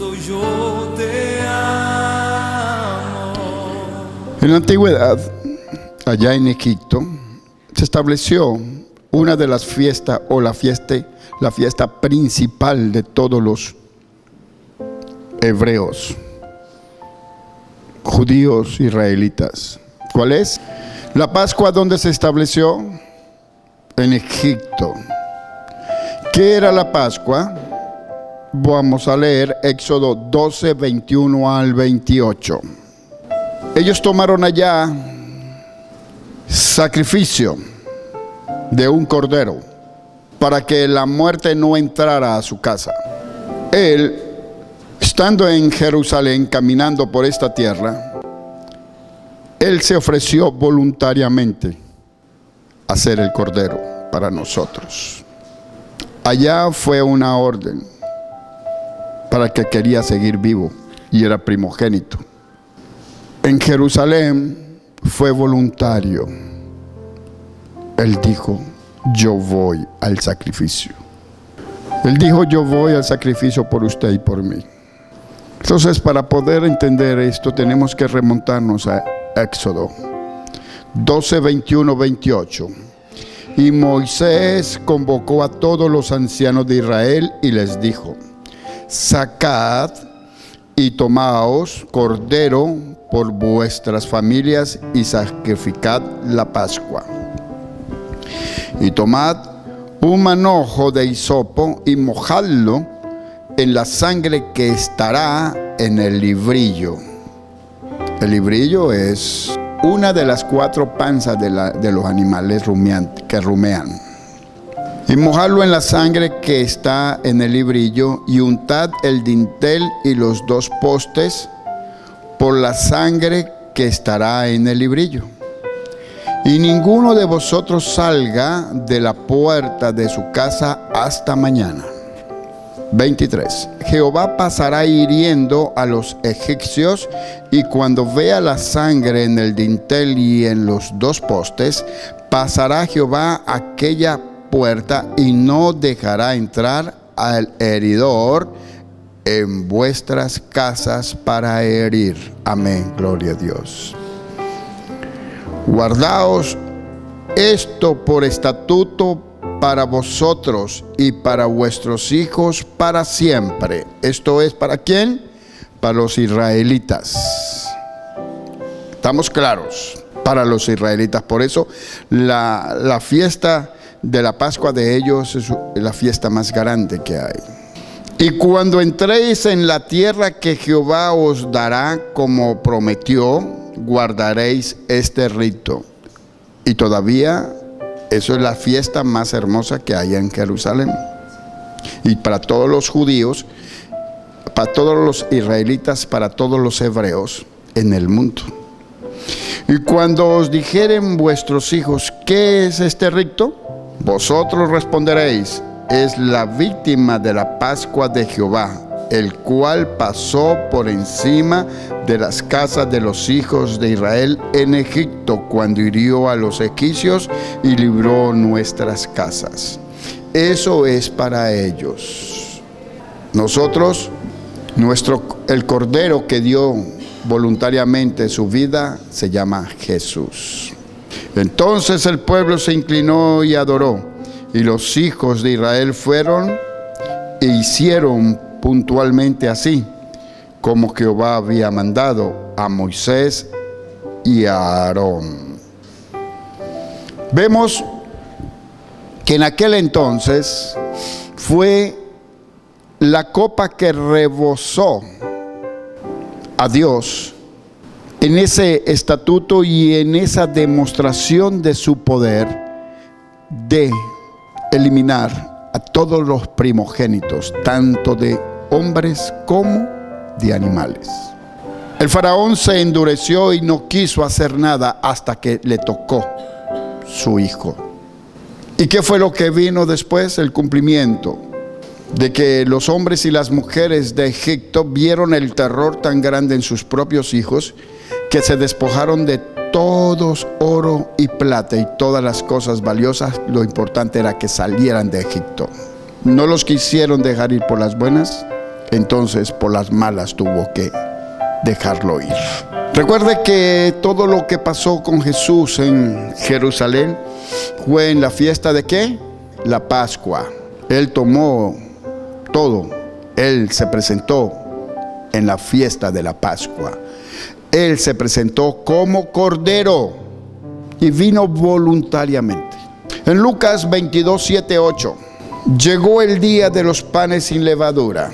Cristo yo te amo. En la antigüedad, allá en Egipto, se estableció una de las fiestas, o la fiesta principal de todos los hebreos, judíos, israelitas. ¿Cuál es? La Pascua. ¿Dónde se estableció? En Egipto. ¿Qué era la Pascua? Vamos a leer Éxodo 12, 21 al 28. Ellos tomaron allá sacrificio de un cordero para que la muerte no entrara a su casa. Él, estando en Jerusalén, caminando por esta tierra, él se ofreció voluntariamente a ser el cordero para nosotros. Allá fue una orden para el que quería seguir vivo y era primogénito. En Jerusalén fue voluntario. Él dijo: yo voy al sacrificio. Él dijo: yo voy al sacrificio por usted y por mí. Entonces, para poder entender esto, tenemos que remontarnos a Éxodo 12, 21, 28. Y Moisés convocó a todos los ancianos de Israel y les dijo: sacad y tomaos cordero por vuestras familias y sacrificad la Pascua. Y tomad un manojo de hisopo y mojadlo en la sangre que estará en el librillo. El librillo es una de las 4 panzas de los animales que rumean. Y mojadlo en la sangre que está en el librillo, y untad el dintel y los 2 postes por la sangre que estará en el librillo. Y ninguno de vosotros salga de la puerta de su casa hasta mañana. 23. Jehová pasará hiriendo a los egipcios, y cuando vea la sangre en el dintel y en los 2 postes, pasará Jehová aquella puerta y no dejará entrar al heridor en vuestras casas para herir. Amén. Gloria a Dios. Guardaos esto por estatuto para vosotros y para vuestros hijos para siempre. Esto es, ¿para quién? Para los israelitas. ¿Estamos claros? Para los israelitas. Por eso la fiesta de la Pascua de ellos es la fiesta más grande que hay. Y cuando entréis en la tierra que Jehová os dará como prometió, guardaréis este rito. Y todavía eso es la fiesta más hermosa que hay en Jerusalén. Y para todos los judíos, para todos los israelitas, para todos los hebreos en el mundo. Y cuando os dijeren vuestros hijos: ¿qué es este rito? Vosotros responderéis: es la víctima de la Pascua de Jehová, el cual pasó por encima de las casas de los hijos de Israel en Egipto, cuando hirió a los egipcios y libró nuestras casas. Eso es para ellos. Nosotros, el cordero que dio voluntariamente su vida se llama Jesús. Entonces el pueblo se inclinó y adoró, y los hijos de Israel fueron e hicieron puntualmente así como Jehová había mandado a Moisés y a Aarón. Vemos que en aquel entonces fue la copa que rebosó a Dios en ese estatuto y en esa demostración de su poder de eliminar a todos los primogénitos, tanto de hombres como de animales. El faraón se endureció y no quiso hacer nada hasta que le tocó su hijo. ¿Y qué fue lo que vino después? El cumplimiento de que los hombres y las mujeres de Egipto vieron el terror tan grande en sus propios hijos que se despojaron de todos oro y plata y todas las cosas valiosas. Lo importante era que salieran de Egipto. No los quisieron dejar ir por las buenas. entonces por las malas tuvo que dejarlo ir. Recuerde que todo lo que pasó con Jesús en Jerusalén fue en la fiesta ¿de qué? La Pascua. Él tomó todo. Él se presentó en la fiesta de la Pascua. Él se presentó como cordero y vino voluntariamente. En Lucas 22, 7, 8, llegó el día de los panes sin levadura,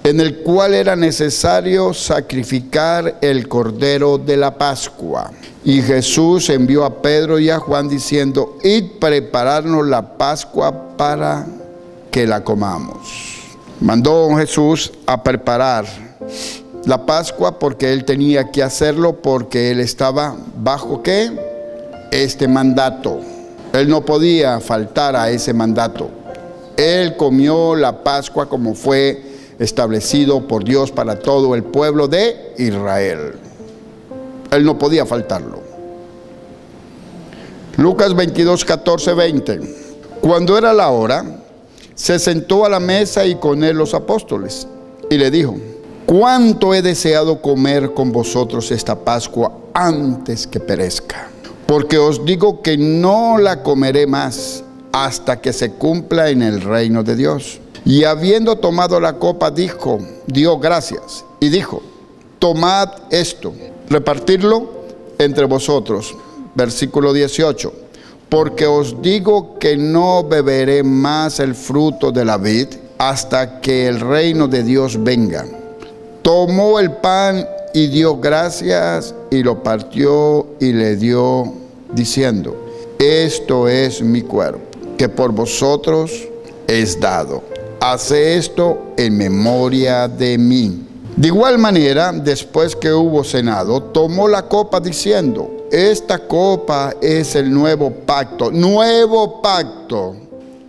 en el cual era necesario sacrificar el cordero de la Pascua. Y Jesús envió a Pedro y a Juan diciendo: id prepararnos la Pascua para que la comamos. Mandó Jesús a preparar la Pascua porque él tenía que hacerlo, porque él estaba bajo ¿qué? Este mandato. Él no podía faltar a ese mandato. Él comió la Pascua como fue establecido por Dios para todo el pueblo de Israel. Él no podía faltarlo. Lucas 22, 14, 20. Cuando era la hora, se sentó a la mesa y con él los apóstoles, y le dijo: cuánto he deseado comer con vosotros esta Pascua antes que perezca, porque os digo que no la comeré más hasta que se cumpla en el reino de Dios. Y habiendo tomado la copa, dio gracias y dijo: tomad esto, repartidlo entre vosotros. Versículo 18. Porque os digo que no beberé más el fruto de la vid hasta que el reino de Dios venga. Tomó el pan y dio gracias y lo partió y le dio, diciendo: esto es mi cuerpo, que por vosotros es dado. Hace esto en memoria de mí. De igual manera, después que hubo cenado, tomó la copa diciendo: esta copa es el nuevo pacto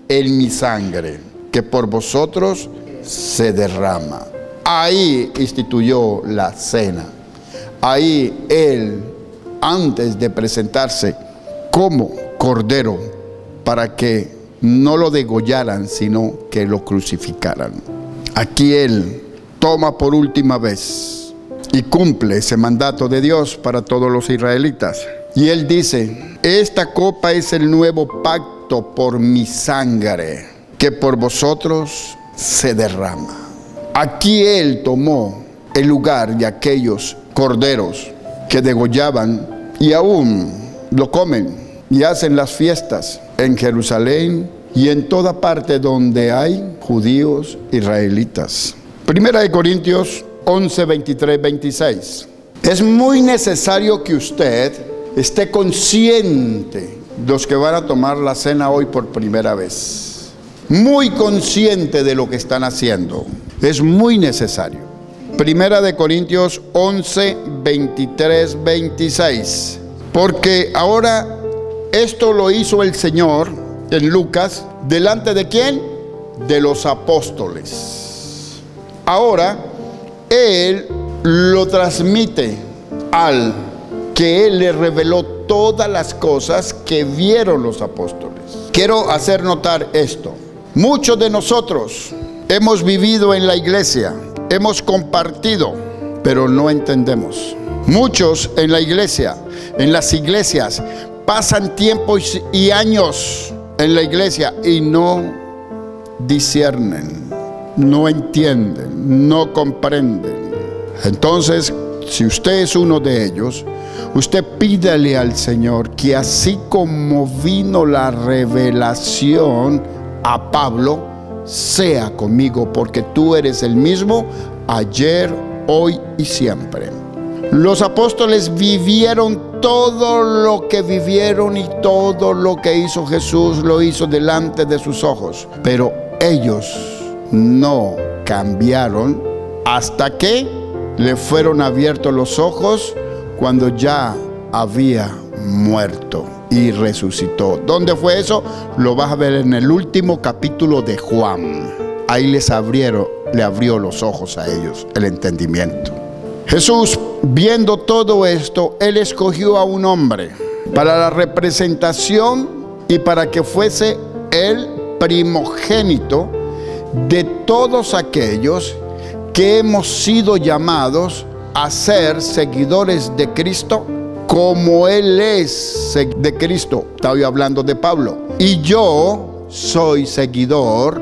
en mi sangre, que por vosotros se derrama. Ahí instituyó la cena. Ahí él, antes de presentarse como cordero, para que no lo degollaran, sino que lo crucificaran. Aquí él toma por última vez y cumple ese mandato de Dios para todos los israelitas. Y él dice: esta copa es el nuevo pacto por mi sangre, que por vosotros se derrama. Aquí él tomó el lugar de aquellos corderos que degollaban y aún lo comen y hacen las fiestas en Jerusalén y en toda parte donde hay judíos israelitas. Primera de Corintios 11, 23, 26. Es muy necesario que usted esté consciente, los que van a tomar la cena hoy por primera vez, muy consciente de lo que están haciendo. Es muy necesario. Primera de Corintios 11, 23, 26. Porque ahora esto lo hizo el Señor en Lucas, ¿delante de quién? De los apóstoles. Ahora Él lo transmite al que Él le reveló todas las cosas que vieron los apóstoles. Quiero hacer notar esto. Muchos de nosotros hemos vivido en la iglesia, hemos compartido, pero no entendemos. Muchos en la iglesia, en las iglesias, pasan tiempos y años en la iglesia y no disciernen, no entienden, no comprenden. Entonces, si usted es uno de ellos, usted pídale al Señor que así como vino la revelación a Pablo, sea conmigo, porque tú eres el mismo ayer, hoy y siempre. Los apóstoles vivieron todo lo que vivieron y todo lo que hizo Jesús lo hizo delante de sus ojos, pero ellos no cambiaron hasta que le fueron abiertos los ojos cuando ya había muerto y resucitó. ¿Dónde fue eso? Lo vas a ver en el último capítulo de Juan. Ahí le abrió los ojos a ellos, el entendimiento. Jesús, viendo todo esto, Él escogió a un hombre para la representación y para que fuese el primogénito de todos aquellos que hemos sido llamados a ser seguidores de Cristo como Él es de Cristo. Estaba hablando de Pablo. Y yo soy seguidor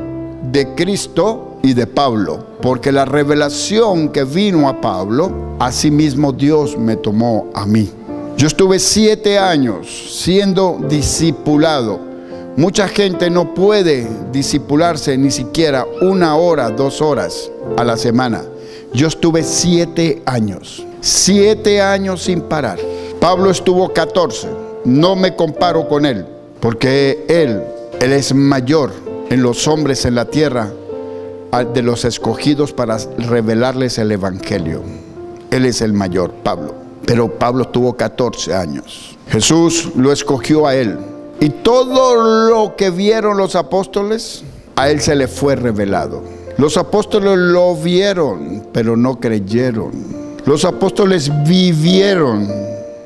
de Cristo y de Pablo, porque la revelación que vino a Pablo, asimismo Dios me tomó a mí. Yo estuve 7 años siendo discipulado. Mucha gente no puede discipularse ni siquiera 1 hora, 2 horas a la semana. Yo estuve 7 años. 7 años sin parar. Pablo estuvo 14. No me comparo con él, porque él es mayor en los hombres en la tierra, de los escogidos para revelarles el evangelio. Él es el mayor, Pablo. Pero Pablo tuvo 14 años. Jesús lo escogió a él. Y todo lo que vieron los apóstoles, a él se le fue revelado. Los apóstoles lo vieron, pero no creyeron. Los apóstoles vivieron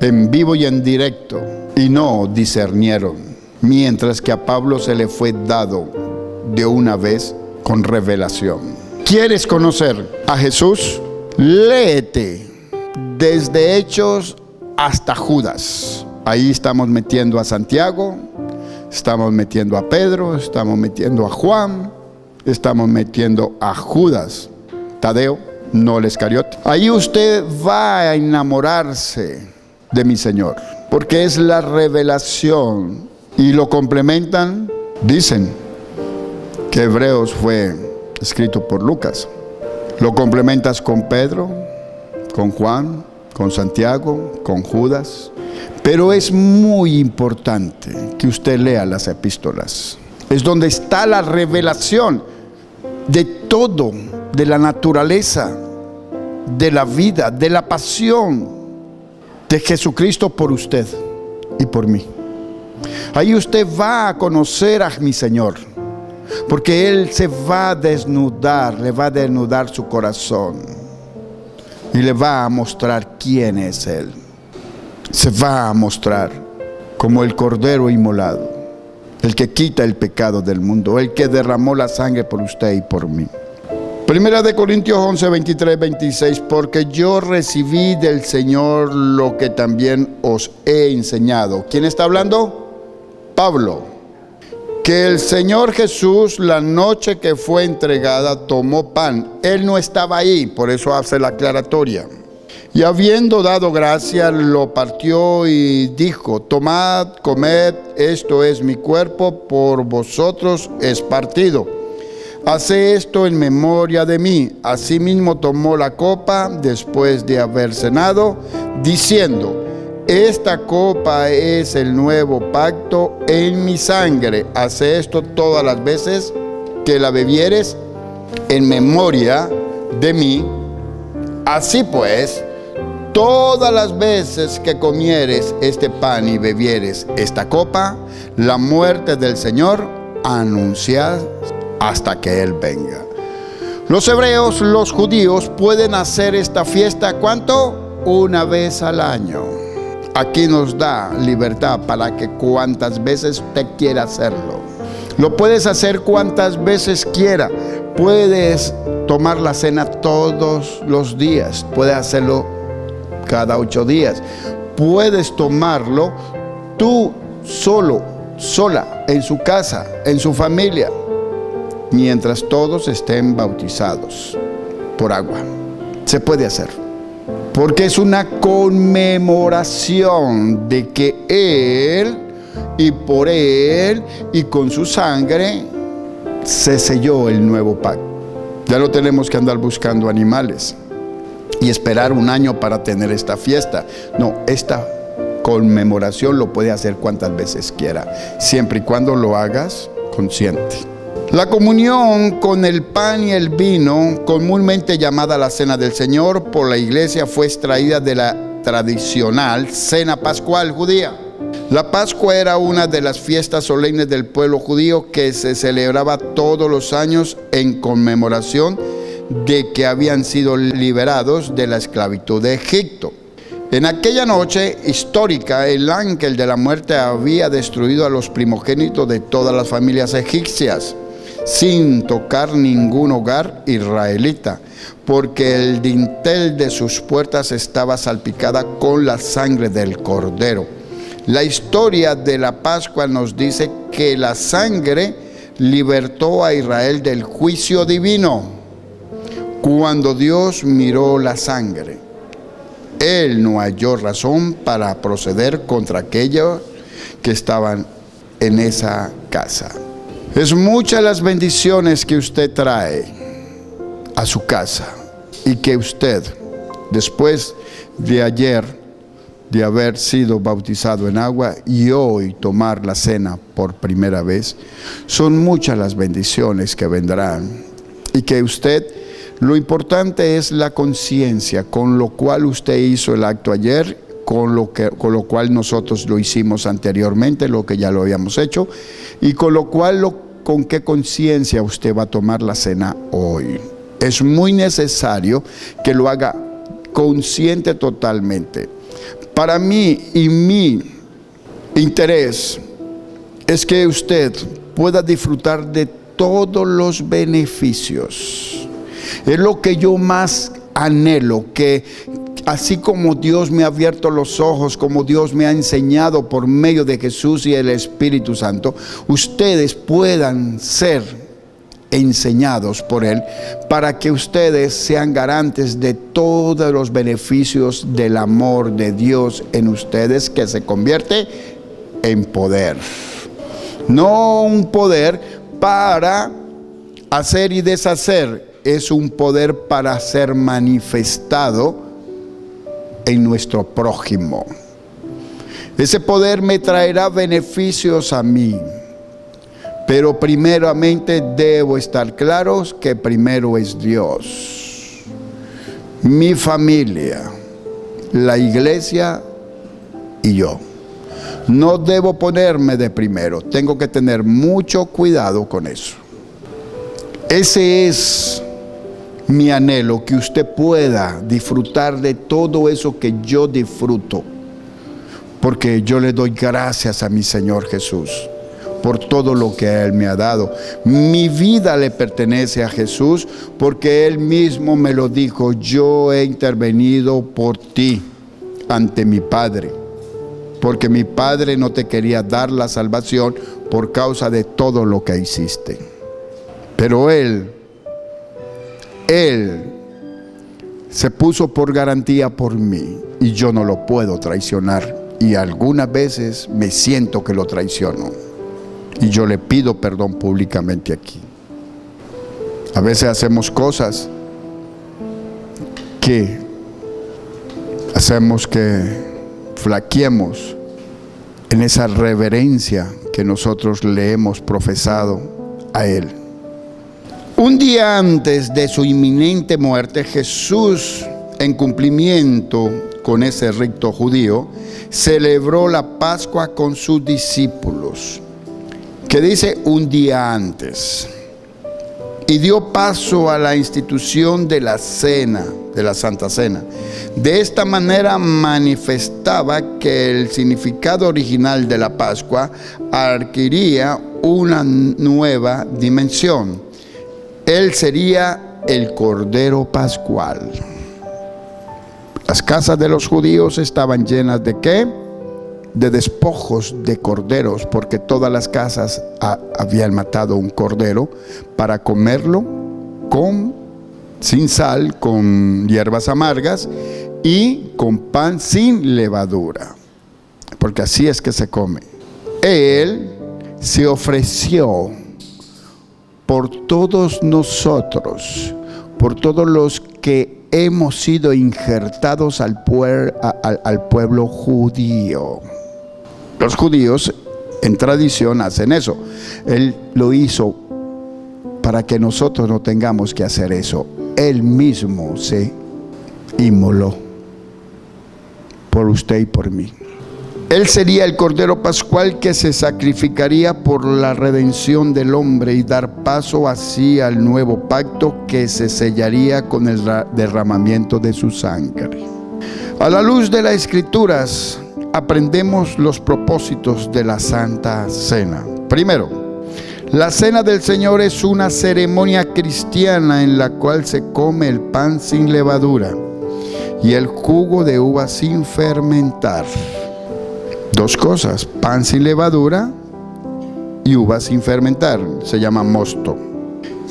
en vivo y en directo y no discernieron. Mientras que a Pablo se le fue dado de una vez con revelación. ¿Quieres conocer a Jesús? Léete desde Hechos hasta Judas. Ahí estamos metiendo a Santiago, estamos metiendo a Pedro, estamos metiendo a Juan, estamos metiendo a Judas, Tadeo, no el Iscariote. Ahí usted va a enamorarse de mi Señor, porque es la revelación. Y lo complementan, dicen que Hebreos fue escrito por Lucas. Lo complementas con Pedro, con Juan, con Santiago, con Judas. Pero es muy importante que usted lea las epístolas. Es donde está la revelación de todo, de la naturaleza, de la vida, de la pasión de Jesucristo por usted y por mí. Ahí usted va a conocer a mi Señor, porque Él se va a desnudar, le va a desnudar su corazón y le va a mostrar quién es Él. Se va a mostrar como el Cordero inmolado, el que quita el pecado del mundo, el que derramó la sangre por usted y por mí. Primera de Corintios 11, 23, 26, porque yo recibí del Señor lo que también os he enseñado. ¿Quién está hablando? Pablo. Que el Señor Jesús, la noche que fue entregada, tomó pan. Él no estaba ahí, por eso hace la aclaratoria. Y habiendo dado gracia, lo partió y dijo: tomad, comed, esto es mi cuerpo, por vosotros es partido. Haced esto en memoria de mí. Asimismo tomó la copa después de haber cenado, diciendo: esta copa es el nuevo pacto en mi sangre. Haced esto todas las veces que la bebieres en memoria de mí. Así pues, todas las veces que comieres este pan y bebieres esta copa, la muerte del Señor anunciad hasta que Él venga. Los hebreos, los judíos, pueden hacer esta fiesta, ¿cuánto? 1 vez al año. Aquí nos da libertad para que cuantas veces usted quiera hacerlo. Lo puedes hacer cuantas veces quiera. Puedes tomar la cena todos los días. Puedes hacerlo cada 8 días. Puedes tomarlo tú solo, sola, en su casa, en su familia, mientras todos estén bautizados por agua. Se puede hacer, porque es una conmemoración de que Él, y por Él, y con su sangre, se selló el nuevo pacto. Ya no tenemos que andar buscando animales y esperar 1 año para tener esta fiesta. No, esta conmemoración lo puede hacer cuantas veces quiera, siempre y cuando lo hagas consciente. La comunión con el pan y el vino, comúnmente llamada la Cena del Señor por la iglesia, fue extraída de la tradicional cena pascual judía. La Pascua era una de las fiestas solemnes del pueblo judío que se celebraba todos los años en conmemoración de que habían sido liberados de la esclavitud de Egipto. En aquella noche histórica, el ángel de la muerte había destruido a los primogénitos de todas las familias egipcias. sin tocar ningún hogar israelita, porque el dintel de sus puertas estaba salpicada con la sangre del cordero. La historia de la Pascua nos dice que la sangre libertó a Israel del juicio divino. Cuando Dios miró la sangre, Él no halló razón para proceder contra aquellos que estaban en esa casa. Es muchas las bendiciones que usted trae a su casa y que usted, después de ayer, de haber sido bautizado en agua y hoy tomar la cena por primera vez, son muchas las bendiciones que vendrán y que usted, lo importante es la conciencia con lo cual usted hizo el acto ayer, con lo cual nosotros lo hicimos anteriormente, lo que ya lo habíamos hecho, y con lo cual con qué conciencia usted va a tomar la cena hoy. Es muy necesario que lo haga consciente totalmente. Para mí y mi interés es que usted pueda disfrutar de todos los beneficios. Es lo que yo más anhelo, que así como Dios me ha abierto los ojos, como Dios me ha enseñado por medio de Jesús y el Espíritu Santo, ustedes puedan ser enseñados por Él, para que ustedes sean garantes de todos los beneficios del amor de Dios en ustedes, que se convierte en poder. No un poder para hacer y deshacer, es un poder para ser manifestado en nuestro prójimo. Ese poder me traerá beneficios a mí. Pero primeramente debo estar claros que primero es Dios, mi familia, la iglesia y yo. No debo ponerme de primero, tengo que tener mucho cuidado con eso. Ese es mi anhelo, que usted pueda disfrutar de todo eso que yo disfruto, porque yo le doy gracias a mi Señor Jesús por todo lo que Él me ha dado. Mi vida le pertenece a Jesús, porque Él mismo me lo dijo: yo he intervenido por ti ante mi Padre, porque mi Padre no te quería dar la salvación por causa de todo lo que hiciste. Pero Él se puso por garantía por mí, y yo no lo puedo traicionar, y algunas veces me siento que lo traiciono. Y yo le pido perdón públicamente aquí. A veces hacemos cosas que hacemos que flaqueemos en esa reverencia que nosotros le hemos profesado a Él. Un día antes de su inminente muerte, Jesús, en cumplimiento con ese rito judío, celebró la Pascua con sus discípulos, que dice un día antes, y dio paso a la institución de la cena, de la Santa Cena. De esta manera manifestaba que el significado original de la Pascua adquiría una nueva dimensión. Él sería el Cordero Pascual. Las casas de los judíos estaban llenas ¿de qué? De despojos de corderos, porque todas las casas habían matado un cordero para comerlo sin sal, con hierbas amargas y con pan sin levadura, porque así es que se come. Él se ofreció por todos nosotros, por todos los que hemos sido injertados al pueblo judío. Los judíos en tradición hacen eso. Él lo hizo para que nosotros no tengamos que hacer eso. Él mismo se inmoló por usted y por mí. Él sería el Cordero Pascual que se sacrificaría por la redención del hombre y dar paso así al nuevo pacto que se sellaría con el derramamiento de su sangre. A la luz de las Escrituras, aprendemos los propósitos de la Santa Cena. Primero, La cena del Señor es una ceremonia cristiana en la cual se come el pan sin levadura y el jugo de uva sin fermentar. Dos cosas: pan sin levadura y uva sin fermentar. Se llama mosto.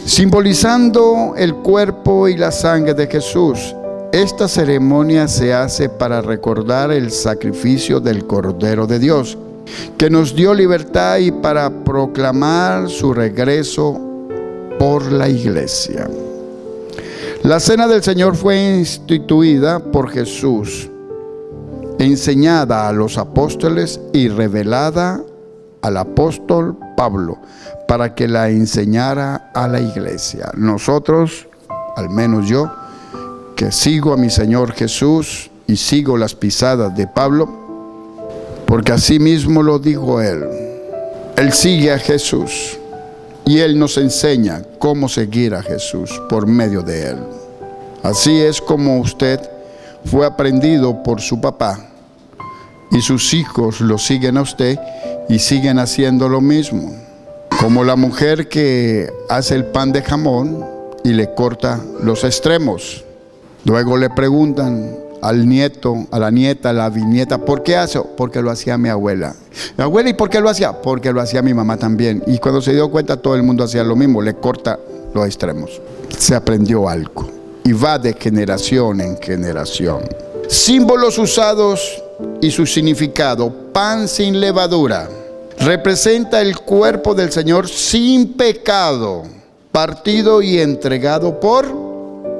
Simbolizando el cuerpo y la sangre de Jesús. Esta ceremonia se hace para recordar el sacrificio del Cordero de Dios, que nos dio libertad, y para proclamar su regreso por la iglesia. La cena del Señor fue instituida por Jesús, enseñada a los apóstoles y revelada al apóstol Pablo para que la enseñara a la iglesia. Nosotros, al menos yo, que sigo a mi Señor Jesús y sigo las pisadas de Pablo, porque así mismo lo dijo él. Él sigue a Jesús y él nos enseña cómo seguir a Jesús por medio de él. Así es como usted fue aprendido por su papá, y sus hijos lo siguen a usted y siguen haciendo lo mismo. Como la mujer que hace el pan de jamón y le corta los extremos. Luego le preguntan al nieto, a la nieta, a la bisnieta, ¿por qué hace? Porque lo hacía mi abuela. Mi abuela, ¿y por qué lo hacía? Porque lo hacía mi mamá también. Y cuando se dio cuenta, todo el mundo hacía lo mismo, le corta los extremos. Se aprendió algo y va de generación en generación. Símbolos usados y su significado: pan sin levadura representa el cuerpo del Señor sin pecado, partido y entregado por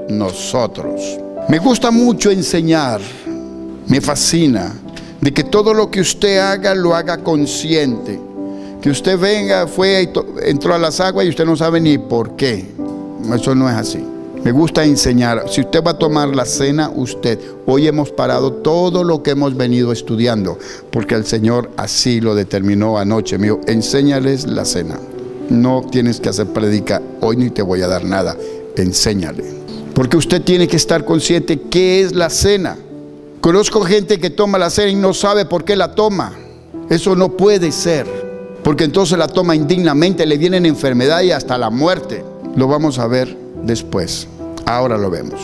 nosotros. Me gusta mucho enseñar, me fascina, de que todo lo que usted haga, lo haga consciente. Que usted venga, entró a las aguas y usted no sabe ni por qué. Eso no es así. Me gusta enseñar. Si usted va a tomar la cena, hoy hemos parado todo lo que hemos venido estudiando, porque el Señor así lo determinó anoche. Me dijo, enséñales la cena. No tienes que hacer predica, hoy ni te voy a dar nada, enséñale. Porque usted tiene que estar consciente qué es la cena. Conozco gente que toma la cena y no sabe por qué la toma. Eso no puede ser, porque entonces la toma indignamente, le vienen enfermedad y hasta la muerte. Lo vamos a ver después. Ahora lo vemos.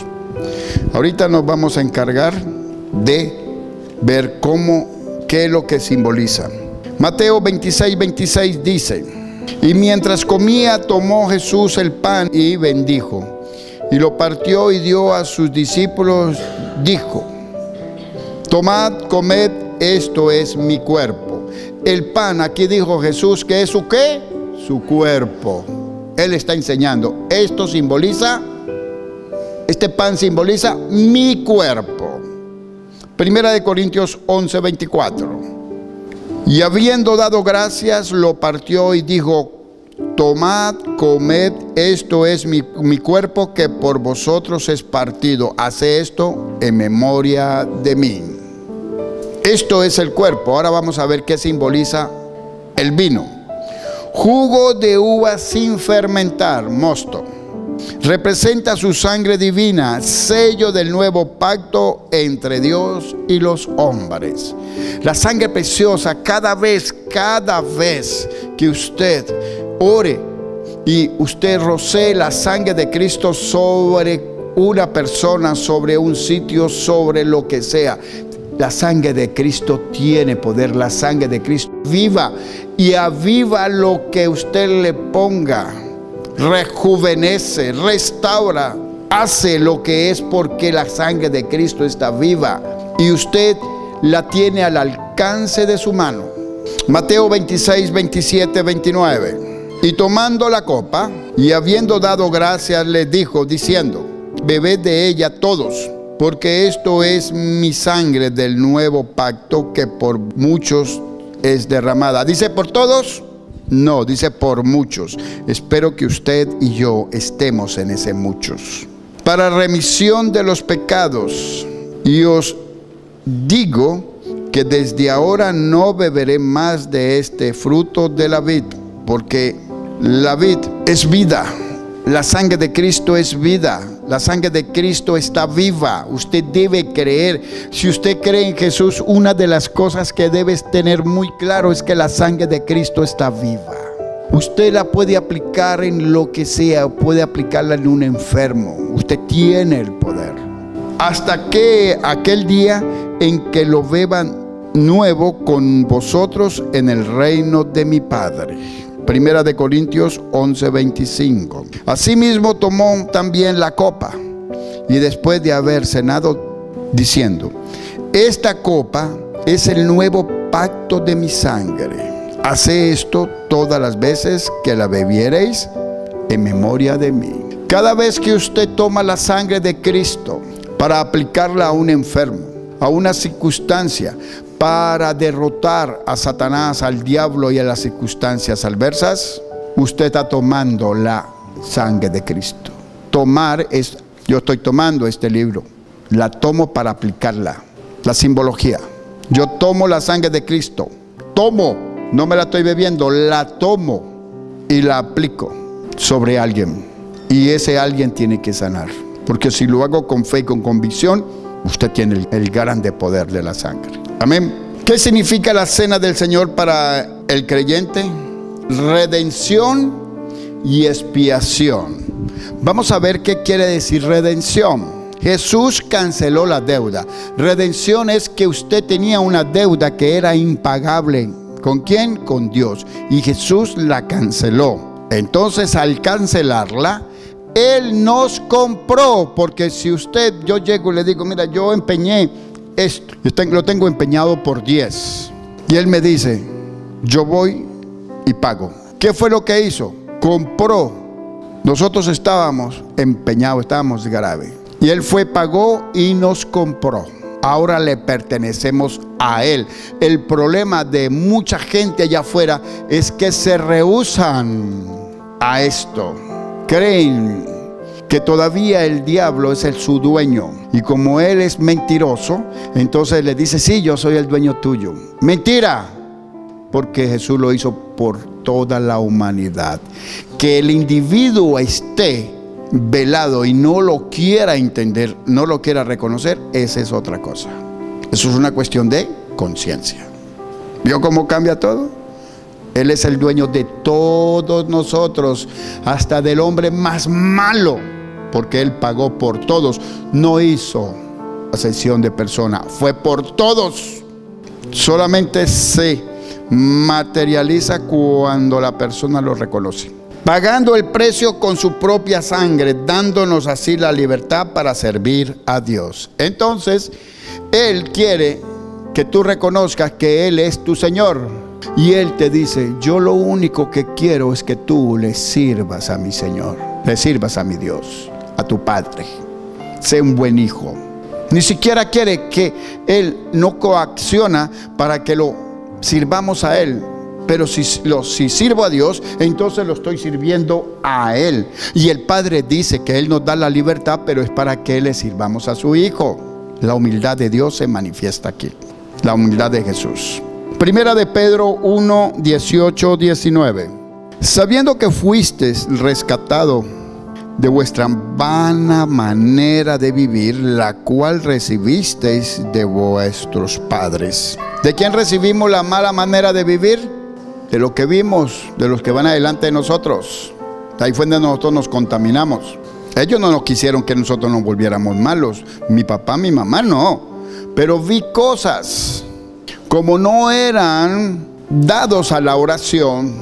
Ahorita nos vamos a encargar de ver qué es lo que simboliza. Mateo 26:26 dice: y mientras comía, tomó Jesús el pan y bendijo, y lo partió y dio a sus discípulos. Dijo: tomad, comed, esto es mi cuerpo. El pan, aquí dijo Jesús que es su ¿qué? Su cuerpo. Él está enseñando, este pan simboliza mi cuerpo. Primera de Corintios 11:24. Y habiendo dado gracias, lo partió y dijo: tomad, comed, esto es mi cuerpo que por vosotros es partido. Haced esto en memoria de mí. Esto es el cuerpo. Ahora vamos a ver qué simboliza el vino. Jugo de uva sin fermentar, mosto. Representa su sangre divina, sello del nuevo pacto entre Dios y los hombres. La sangre preciosa, cada vez que usted ore y usted rocee la sangre de Cristo sobre una persona, sobre un sitio, sobre lo que sea, la sangre de Cristo tiene poder. La sangre de Cristo viva y aviva lo que usted le ponga. Rejuvenece, restaura, hace lo que es, porque la sangre de Cristo está viva y usted la tiene al alcance de su mano. Mateo 26:27-29. Y tomando la copa y habiendo dado gracias, les dijo diciendo: bebed de ella todos, porque esto es mi sangre del nuevo pacto, que por muchos es derramada. ¿Dice por todos? No, dice por muchos. Espero que usted y yo estemos en ese muchos. Para remisión de los pecados. Y os digo que desde ahora no beberé más de este fruto de la vid, porque la vid es vida. La sangre de Cristo es vida. La sangre de Cristo está viva. Usted debe creer. Si usted cree en Jesús, una de las cosas que debes tener muy claro es que la sangre de Cristo está viva. Usted la puede aplicar en lo que sea, puede aplicarla en un enfermo. Usted tiene el poder. Hasta que aquel día en que lo beban nuevo con vosotros en el reino de mi Padre. Primera de Corintios 11:25. Asimismo tomó también la copa y después de haber cenado, diciendo: esta copa es el nuevo pacto de mi sangre. Haced esto todas las veces que la bebiereis en memoria de mí. Cada vez que usted toma la sangre de Cristo para aplicarla a un enfermo, a una circunstancia, para derrotar a Satanás, al diablo y a las circunstancias adversas, usted está tomando la sangre de Cristo. Tomar es, yo estoy tomando este libro, la tomo para aplicarla, la simbología. Yo tomo la sangre de Cristo, no me la estoy bebiendo, la tomo y la aplico sobre alguien. Y ese alguien tiene que sanar, porque si lo hago con fe y con convicción, usted tiene el grande poder de la sangre. Amén. ¿Qué significa la cena del Señor para el creyente? Redención y expiación. Vamos a ver qué quiere decir redención. Jesús canceló la deuda. Redención es que usted tenía una deuda que era impagable. ¿Con quién? Con Dios. Y Jesús la canceló. Entonces, al cancelarla, Él nos compró. Porque si yo llego y le digo: mira, yo empeñé esto, lo tengo empeñado por 10, y Él me dice: yo voy y pago. ¿Qué fue lo que hizo? Compró. Nosotros estábamos empeñados, estábamos grave, y Él fue, pagó y nos compró. Ahora le pertenecemos a Él. El problema de mucha gente allá afuera es que se rehúsan a esto. Creen que todavía el diablo es su dueño, y como él es mentiroso, entonces le dice: sí, yo soy el dueño tuyo. Mentira, porque Jesús lo hizo por toda la humanidad. Que el individuo esté velado y no lo quiera entender, no lo quiera reconocer, esa es otra cosa. Eso es una cuestión de conciencia. ¿Vio cómo cambia todo? Él es el dueño de todos nosotros, hasta del hombre más malo, porque Él pagó por todos. No hizo acepción de persona, fue por todos. Solamente se materializa cuando la persona lo reconoce, pagando el precio con su propia sangre, dándonos así la libertad para servir a Dios. Entonces, Él quiere que tú reconozcas que Él es tu Señor. Y Él te dice: yo lo único que quiero es que tú le sirvas a mi Señor, le sirvas a mi Dios, a tu Padre. Sé un buen hijo. Ni siquiera quiere que Él no coacciona para que lo sirvamos a Él. Pero si sirvo a Dios, entonces lo estoy sirviendo a Él. Y el Padre dice que Él nos da la libertad, pero es para que le sirvamos a su Hijo. La humildad de Dios se manifiesta aquí. La humildad de Jesús. Primera de Pedro 1, 18, 19. Sabiendo que fuisteis rescatado de vuestra vana manera de vivir, la cual recibisteis de vuestros padres. ¿De quién recibimos la mala manera de vivir? De lo que vimos, de los que van adelante de nosotros. Ahí fue donde nosotros nos contaminamos. Ellos no nos quisieron que nosotros nos volviéramos malos. Mi papá, mi mamá no. Pero vi cosas. Como no eran dados a la oración,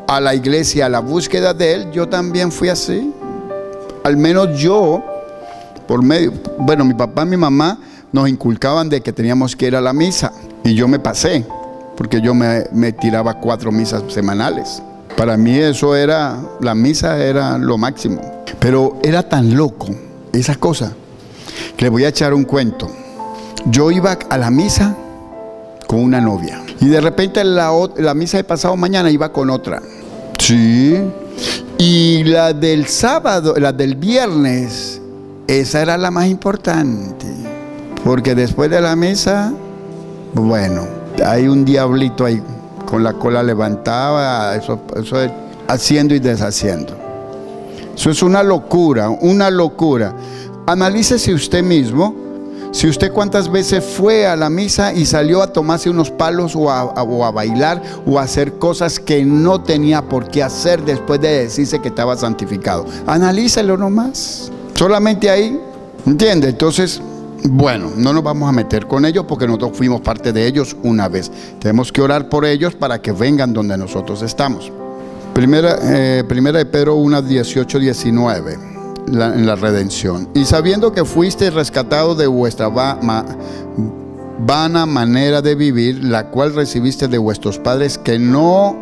a la iglesia, a la búsqueda de Él, yo también fui así. Al menos yo, mi papá y mi mamá nos inculcaban de que teníamos que ir a la misa. Y yo me pasé, porque yo me tiraba 4 misas semanales. Para mí la misa era lo máximo. Pero era tan loco esa cosa, que le voy a echar un cuento. Yo iba a la misa con una novia, y de repente la misa de pasado mañana iba con otra. Sí. Y la del sábado, la del viernes, esa era la más importante, porque después de la misa, bueno, hay un diablito ahí con la cola levantada, eso es haciendo y deshaciendo. Eso es una locura, una locura. Analícese usted mismo Si usted cuántas veces fue a la misa y salió a tomarse unos palos o a bailar o a hacer cosas que no tenía por qué hacer después de decirse que estaba santificado. Analícelo nomás. Solamente ahí, ¿entiende? Entonces, bueno, no nos vamos a meter con ellos porque nosotros fuimos parte de ellos una vez. Tenemos que orar por ellos para que vengan donde nosotros estamos. Primera de Pedro 1, 18, 19. En la redención. Y sabiendo que fuiste rescatado de vuestra vana manera de vivir, la cual recibiste de vuestros padres, que no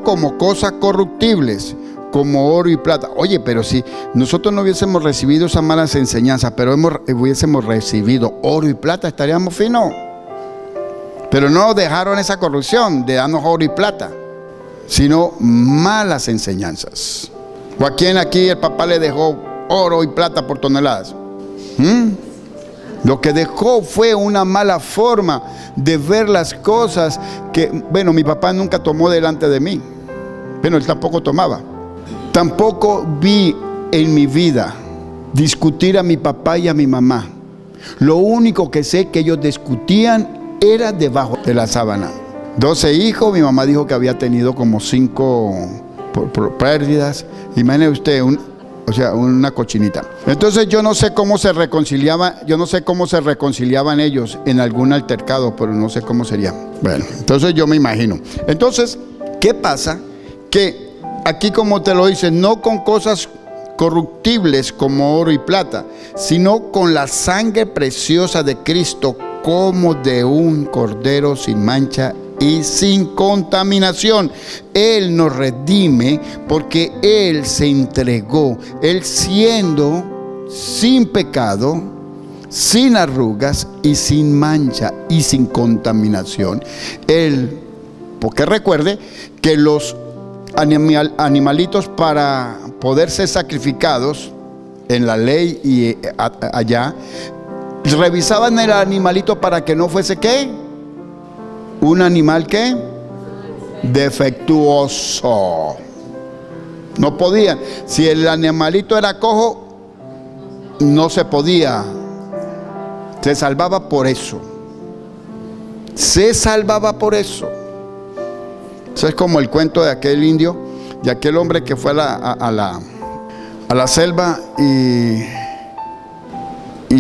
como cosas corruptibles, como oro y plata. Oye, pero si nosotros no hubiésemos recibido esas malas enseñanzas, pero hubiésemos recibido oro y plata, estaríamos finos. Pero no dejaron esa corrupción de darnos oro y plata, sino malas enseñanzas. ¿O a quién aquí el papá le dejó oro y plata por toneladas? Lo que dejó fue una mala forma de ver las cosas que, bueno, mi papá nunca tomó delante de mí. Bueno, él tampoco tomaba. Tampoco vi en mi vida discutir a mi papá y a mi mamá. Lo único que sé que ellos discutían era debajo de la sábana. 12 hijos, mi mamá dijo que había tenido como 5 por pérdidas. Imagine usted, una cochinita. Entonces yo no sé cómo se reconciliaban ellos en algún altercado, pero no sé cómo sería. Bueno, entonces yo me imagino. Entonces, ¿qué pasa? Que aquí, como te lo dice, no con cosas corruptibles como oro y plata, sino con la sangre preciosa de Cristo, como de un cordero sin mancha y sin contaminación. Él nos redime porque Él se entregó, Él siendo sin pecado, sin arrugas y sin mancha y sin contaminación. Él, porque recuerde que los animalitos, para poder ser sacrificados en la ley y allá, revisaban el animalito para que no fuese ¿qué? Un animal ¿qué? Defectuoso. No podían. Si el animalito era cojo, no se podía. Se salvaba por eso. Se salvaba por eso. Eso es como el cuento de aquel indio, de aquel hombre que fue a la selva y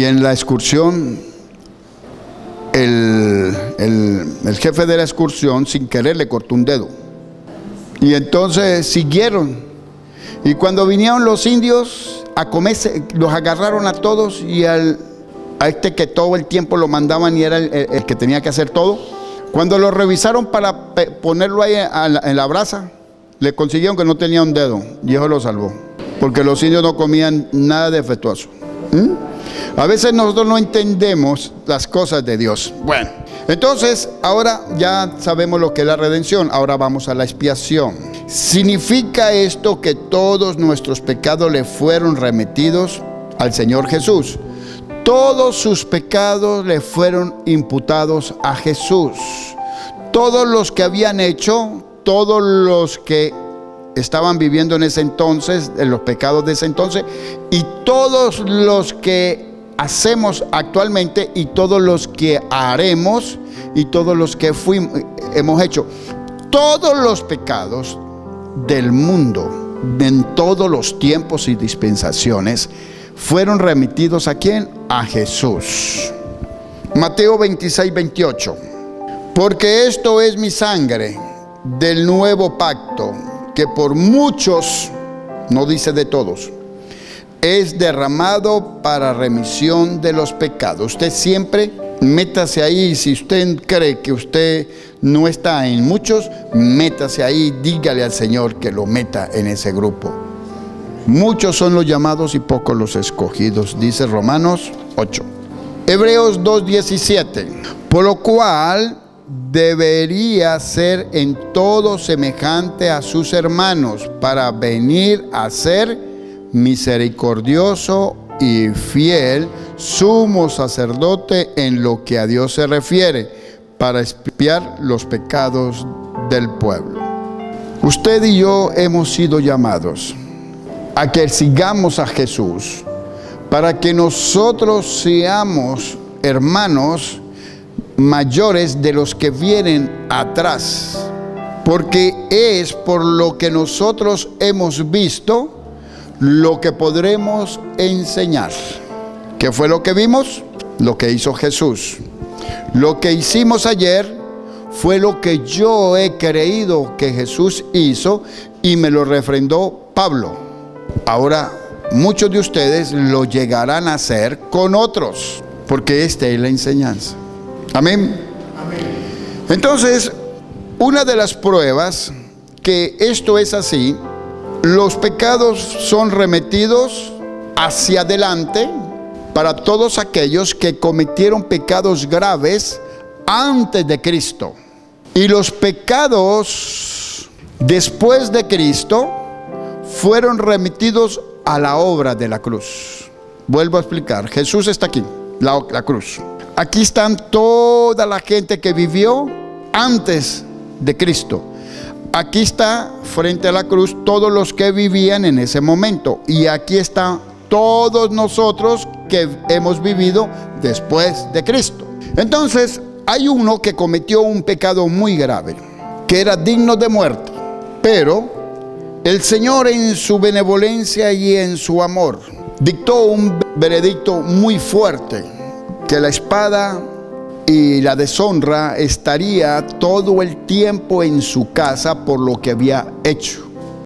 en la excursión el jefe de la excursión sin querer le cortó un dedo. Y entonces siguieron. Y cuando vinieron los indios a comerse, los agarraron a todos y a este que todo el tiempo lo mandaban y era el que tenía que hacer todo. Cuando lo revisaron para ponerlo ahí en la brasa, le consiguieron que no tenía un dedo y eso lo salvó. Porque los indios no comían nada defectuoso. A veces nosotros no entendemos las cosas de Dios. Bueno, entonces ahora ya sabemos lo que es la redención. Ahora vamos a la expiación. ¿Significa esto que todos nuestros pecados le fueron remitidos al Señor Jesús? Todos sus pecados le fueron imputados a Jesús. Todos los que habían hecho, todos los que estaban viviendo en ese entonces, en los pecados de ese entonces, y todos los que hacemos actualmente, y todos los que haremos, y todos los que hemos hecho, todos los pecados del mundo, en todos los tiempos y dispensaciones, fueron remitidos ¿a quién? A Jesús. Mateo 26, 28. Porque esto es mi sangre del nuevo pacto, que por muchos, no dice de todos, es derramado para remisión de los pecados. Usted siempre métase ahí. Si usted cree que usted no está en muchos, métase ahí, dígale al Señor que lo meta en ese grupo. Muchos son los llamados y pocos los escogidos, dice Romanos 8. Hebreos 2:17. Por lo cual debería ser en todo semejante a sus hermanos, para venir a ser misericordioso y fiel sumo sacerdote en lo que a Dios se refiere, para expiar los pecados del pueblo. Usted y yo hemos sido llamados a que sigamos a Jesús para que nosotros seamos hermanos mayores de los que vienen atrás, porque es por lo que nosotros hemos visto lo que podremos enseñar. ¿Qué fue lo que vimos? Lo que hizo Jesús. Lo que hicimos ayer fue lo que yo he creído que Jesús hizo y me lo refrendó Pablo. Ahora muchos de ustedes lo llegarán a hacer con otros, porque esta es la enseñanza. Amén. Entonces, una de las pruebas que esto es así, los pecados son remitidos hacia adelante para todos aquellos que cometieron pecados graves antes de Cristo. Y los pecados después de Cristo fueron remitidos a la obra de la cruz. Vuelvo a explicar. Jesús está aquí, la cruz. Aquí están toda la gente que vivió antes de Cristo. Aquí está frente a la cruz todos los que vivían en ese momento. Y aquí están todos nosotros que hemos vivido después de Cristo. Entonces, hay uno que cometió un pecado muy grave, que era digno de muerte. Pero el Señor, en su benevolencia y en su amor, dictó un veredicto muy fuerte, que la espada y la deshonra estaría todo el tiempo en su casa por lo que había hecho.